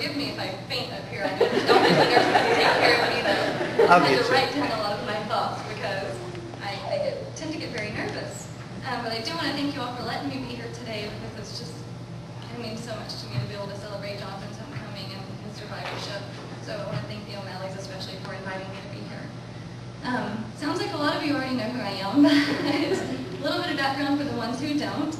forgive me if I faint up here. I know there's doctors and nurses who take care of me, though. I have to write down a lot of my thoughts because I tend to get very nervous. But I do want to thank you all for letting me be here today because it's just, it means so much to me to be able to celebrate Jonathan's homecoming and his survivorship. So I want to thank the O'Malleys especially for inviting me to be here. Sounds like a lot of you already know who I am, but a little bit of background for the ones who don't.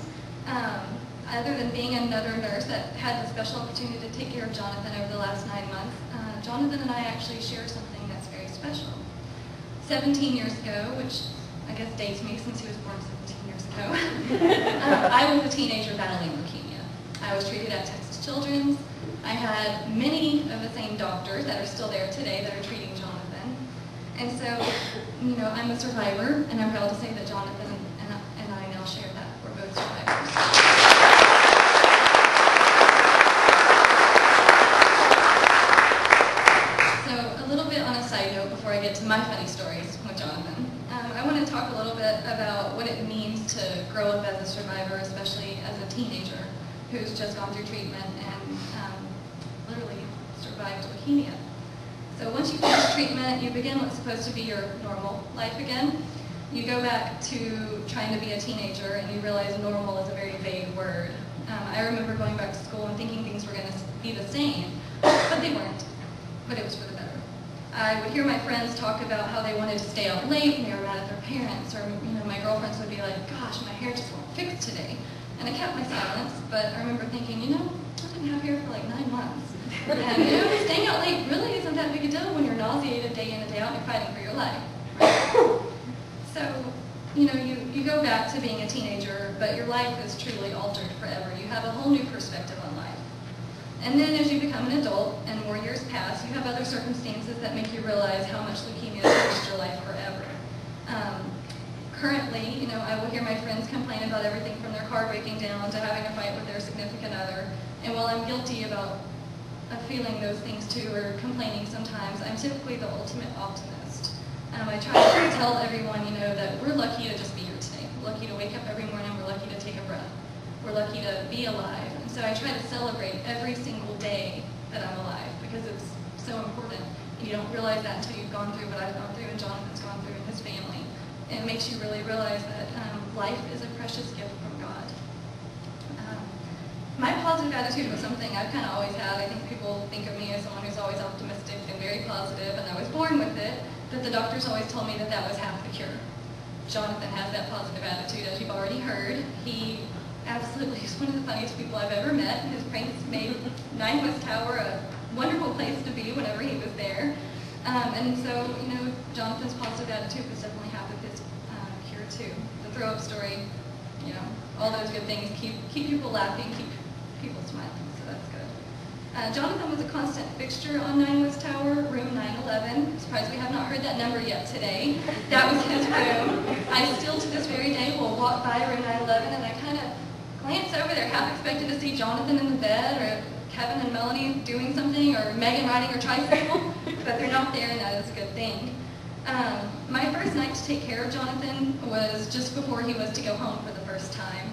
Other than being another nurse that had the special opportunity to take care of Jonathan over the last 9 months, Jonathan and I actually share something that's very special. 17 years ago, which I guess dates me since he was born 17 years ago, I was a teenager battling leukemia. I was treated at Texas Children's. I had many of the same doctors that are still there today that are treating Jonathan. And so, you know, I'm a survivor, and I'm proud to say that Jonathan and I now share that. We're both survivors. Before I get to my funny stories with Jonathan, I want to talk a little bit about what it means to grow up as a survivor, especially as a teenager who's just gone through treatment and literally survived leukemia. So once you finish treatment, you begin what's supposed to be your normal life again. You go back to trying to be a teenager and you realize normal is a very vague word. I remember going back to school and thinking things were going to be the same, but they weren't, but it was for the better. I would hear my friends talk about how they wanted to stay out late and they were mad at their parents, or my girlfriends would be like, gosh, my hair just won't fix today. And I kept my silence, but I remember thinking, I've been have hair for like 9 months. And staying out late really isn't that big a deal when you're nauseated day in and day out and you're fighting for your life. Right? So, you go back to being a teenager, but your life is truly altered forever. You have a whole new perspective on life. And then as you become an adult and more years pass, you have other circumstances that make you realize how much leukemia has changed your life forever. Currently, I will hear my friends complain about everything from their car breaking down to having a fight with their significant other. And while I'm guilty of feeling those things too, or complaining sometimes, I'm typically the ultimate optimist. I try to tell everyone, that we're lucky to just be here today. We're lucky to wake up every morning. We're lucky to take a breath. We're lucky to be alive. And so I try to celebrate every single day that I'm alive because it's so important. And you don't realize that until you've gone through what I've gone through and Jonathan's gone through and his family. And it makes you really realize that life is a precious gift from God. My positive attitude was something I've kind of always had. I think people think of me as someone who's always optimistic and very positive, and I was born with it, but the doctors always told me that that was half the cure. Jonathan has that positive attitude, as you've already heard. He absolutely is one of the funniest people I've ever met. His pranks made 9 West Tower a wonderful place to be whenever he was there. And so, Jonathan's positive attitude was definitely half of his cure too. The throw-up story, all those good things keep people laughing, keep people smiling, so that's good. Jonathan was a constant fixture on 9 West Tower, room 911. I'm surprised we have not heard that number yet today. That was his room. I still to this very day will walk by room 911 and I kind of glance over there, half expected to see Jonathan in the bed, or Kevin and Melanie doing something, or Megan riding her tricycle, but they're not there, and that is a good thing. My first night to take care of Jonathan was just before he was to go home for the first time.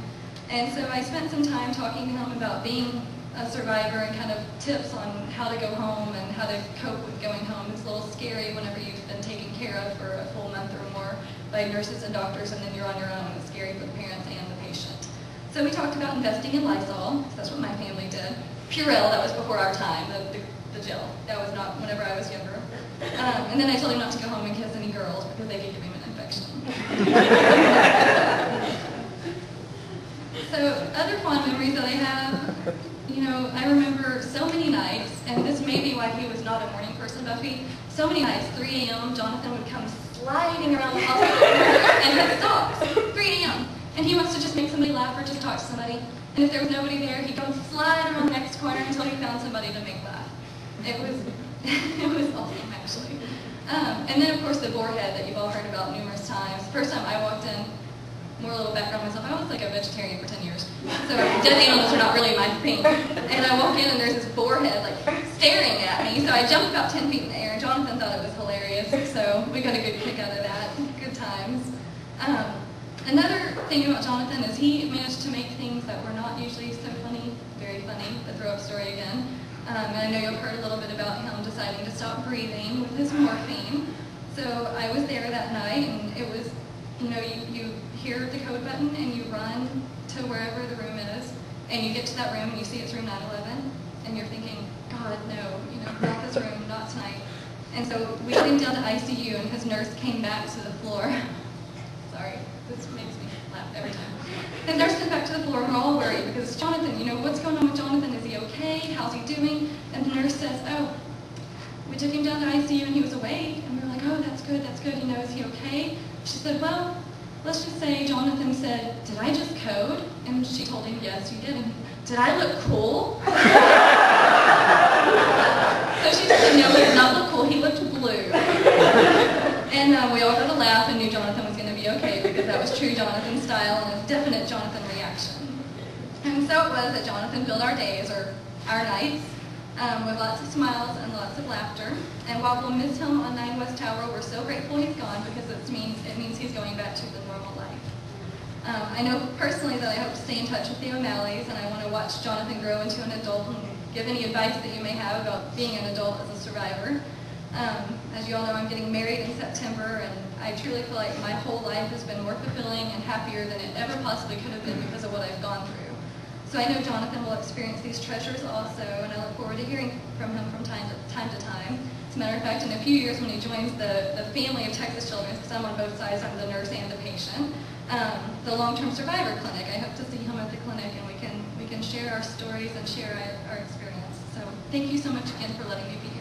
And so I spent some time talking to him about being a survivor and kind of tips on how to go home and how to cope with going home. It's a little scary whenever you've been taken care of for a full month or more by nurses and doctors, and then you're on your own. It's scary for the parents and the patient. So we talked about investing in Lysol, because that's what my family did. Purell, that was before our time, the gel. That was not whenever I was younger. And then I told him not to go home and kiss any girls because they could give him an infection. So other fond memories that I have, I remember so many nights, and this may be why he was not a morning person, Buffy, so many nights, 3 a.m., Jonathan would come sliding around the hospital and his socks, 3 a.m. And he wants to just make somebody laugh or just talk to somebody. And if there was nobody there, he'd go and slide around the next corner until he found somebody to make laugh. It was awesome, actually. And then, of course, the boarhead that you've all heard about numerous times. First time I walked in, more a little background myself, I was like a vegetarian for 10 years. So dead animals are not really my thing. And I walk in and there's this boarhead like staring at me. So I jumped about 10 feet in the air and Jonathan thought it was hilarious. So we got a good kick out of that. Good times. Another thing about Jonathan is he managed to make things that were not usually so funny, very funny, the throw-up story again. And I know you've heard a little bit about him deciding to stop breathing with his morphine. So I was there that night, and it was, you hear the code button and you run to wherever the room is, and you get to that room and you see it's room 911, and you're thinking, God, no, not this room, not tonight. And so we get him down to ICU, and his nurse came back to the floor. Sorry, this makes me laugh every time. His nurse came back to the floor, and we're all worried because Jonathan, what's going on with Jonathan? Is he okay? How's he doing? And the nurse says, oh, we took him down to ICU and he was awake. And we were like, oh, that's good, is he okay? She said, well, let's just say Jonathan said, did I just code? And she told him, yes, you did. And did I look cool? So she said, no, he did not look cool, he looked blue. And we all got a laugh and knew Jonathan was going to be okay because that was true Jonathan style and a definite Jonathan reaction. And so it was that Jonathan filled our days, or our nights, with lots of smiles and lots of laughter. And while we'll miss him on 9 West Tower, we're so grateful he's gone because it means he's going back to the normal life. I know personally that I hope to stay in touch with the O'Malleys, and I want to watch Jonathan grow into an adult and give any advice that you may have about being an adult as a survivor. As you all know, I'm getting married in September, and I truly feel like my whole life has been more fulfilling and happier than it ever possibly could have been because of what I've gone through. So I know Jonathan will experience these treasures also, and I look forward to hearing from him from time to time. As a matter of fact, in a few years when he joins the family of Texas Children's, because I'm on both sides, I'm the nurse and the patient, the long-term survivor clinic. I hope to see him at the clinic, and we can share our stories and share our experience. So thank you so much again for letting me be here.